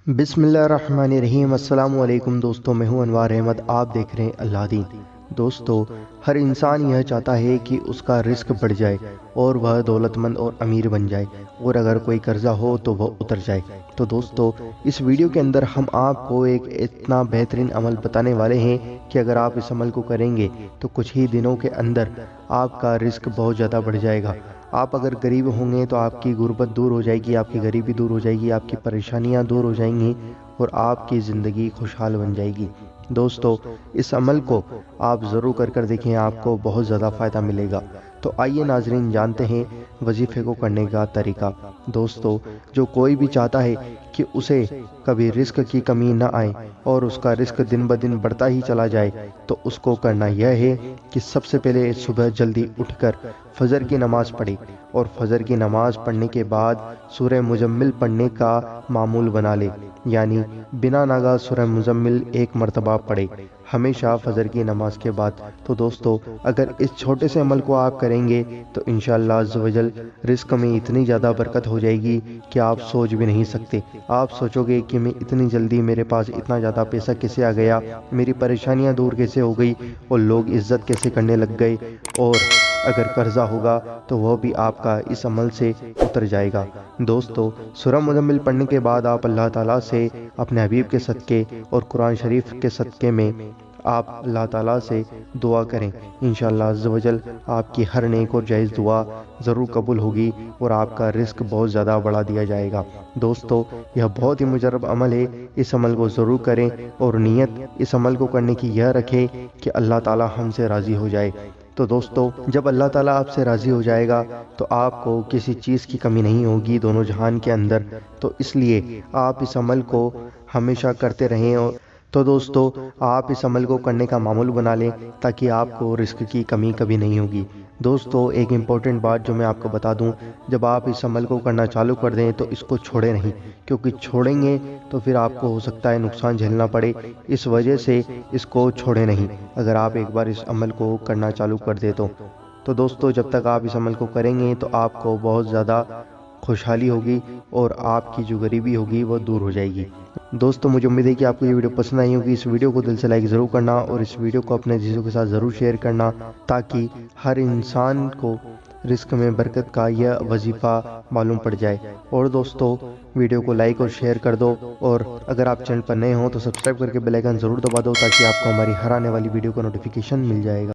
بسم اللہ الرحمن الرحیم۔ السلام علیکم دوستو، میں ہوں انوار احمد، آپ دیکھ رہے ہیں اللہ دین۔ دوستو، ہر انسان یہ چاہتا ہے کہ اس کا رزق بڑھ جائے اور وہ دولت مند اور امیر بن جائے، اور اگر کوئی قرضہ ہو تو وہ اتر جائے۔ تو دوستو، اس ویڈیو کے اندر ہم آپ کو ایک اتنا بہترین عمل بتانے والے ہیں کہ اگر آپ اس عمل کو کریں گے تو کچھ ہی دنوں کے اندر آپ کا رزق بہت زیادہ بڑھ جائے گا۔ آپ اگر غریب ہوں گے تو آپ کی غربت دور ہو جائے گی، آپ کی غریبی دور ہو جائے گی، آپ کی پریشانیاں دور ہو جائیں گی اور آپ کی زندگی خوشحال بن جائے گی۔ دوستو، اس عمل کو آپ ضرور کر دیکھیں، آپ کو بہت زیادہ فائدہ ملے گا۔ تو آئیے ناظرین، جانتے ہیں وظیفے کو کرنے کا طریقہ۔ دوستو، جو کوئی بھی چاہتا ہے کہ اسے کبھی رزق کی کمی نہ آئے اور اس کا رزق دن بدن بڑھتا ہی چلا جائے، تو اس کو کرنا یہ ہے کہ سب سے پہلے صبح جلدی اٹھ کر فجر کی نماز پڑھے، اور فجر کی نماز پڑھنے کے بعد سورہ مزمل پڑھنے کا معمول بنا لے، یعنی بنا ناگا سورہ مزمل ایک مرتبہ پڑھے ہمیشہ فجر کی نماز کے بعد۔ تو دوستو، اگر اس چھوٹے سے عمل کو آپ کریں گے تو انشاءاللہ عزوجل رزق میں اتنی زیادہ برکت ہو جائے گی کہ آپ سوچ بھی نہیں سکتے۔ آپ سوچو گے کہ میں اتنی جلدی میرے پاس اتنا زیادہ پیسہ کیسے آ گیا، میری پریشانیاں دور کیسے ہو گئی، اور لوگ عزت کیسے کرنے لگ گئے، اور اگر قرضہ ہوگا تو وہ بھی آپ کا اس عمل سے اتر جائے گا۔ دوستو، سورہ مزمل پڑھنے کے بعد آپ اللہ تعالیٰ سے اپنے حبیب کے صدقے اور قرآن شریف کے صدقے میں آپ اللہ تعالیٰ سے دعا کریں۔ انشاءاللہ عزوجل آپ کی ہر نیک اور جائز دعا ضرور قبول ہوگی اور آپ کا رزق بہت زیادہ بڑھا دیا جائے گا۔ دوستو، یہ بہت ہی مجرب عمل ہے، اس عمل کو ضرور کریں، اور نیت اس عمل کو کرنے کی یہ رکھیں کہ اللہ تعالیٰ ہم سے راضی ہو جائے۔ تو دوستو، جب اللہ تعالیٰ آپ سے راضی ہو جائے گا تو آپ کو کسی چیز کی کمی نہیں ہوگی دونوں جہان کے اندر۔ تو اس لیے آپ اس عمل کو ہمیشہ کرتے رہیں۔ تو دوستو، آپ اس عمل کو کرنے کا معمول بنا لیں تاکہ آپ کو رزق کی کمی کبھی نہیں ہوگی۔ دوستو، ایک امپورٹنٹ بات جو میں آپ کو بتا دوں، جب آپ اس عمل کو کرنا چالو کر دیں تو اس کو چھوڑیں نہیں، کیونکہ چھوڑیں گے تو پھر آپ کو ہو سکتا ہے نقصان جھیلنا پڑے، اس وجہ سے اس کو چھوڑیں نہیں اگر آپ ایک بار اس عمل کو کرنا چالو کر دیں تو دوستو، جب تک آپ اس عمل کو کریں گے تو آپ کو بہت زیادہ خوشحالی ہوگی اور آپ کی جو غریبی ہوگی وہ دور ہو جائے گی۔ دوستو، مجھے امید ہے کہ آپ کو یہ ویڈیو پسند آئی ہوگی۔ اس ویڈیو کو دل سے لائک ضرور کرنا اور اس ویڈیو کو اپنے عزیزوں کے ساتھ ضرور شیئر کرنا، تاکہ ہر انسان کو رزق میں برکت کا یہ وظیفہ معلوم پڑ جائے۔ اور دوستو، ویڈیو کو لائک اور شیئر کر دو، اور اگر آپ چینل پر نئے ہوں تو سبسکرائب کر کے بیل آئیکن ضرور دبا دو تاکہ آپ کو ہماری ہر آنے والی ویڈیو کا نوٹیفیکیشن مل جائے گا۔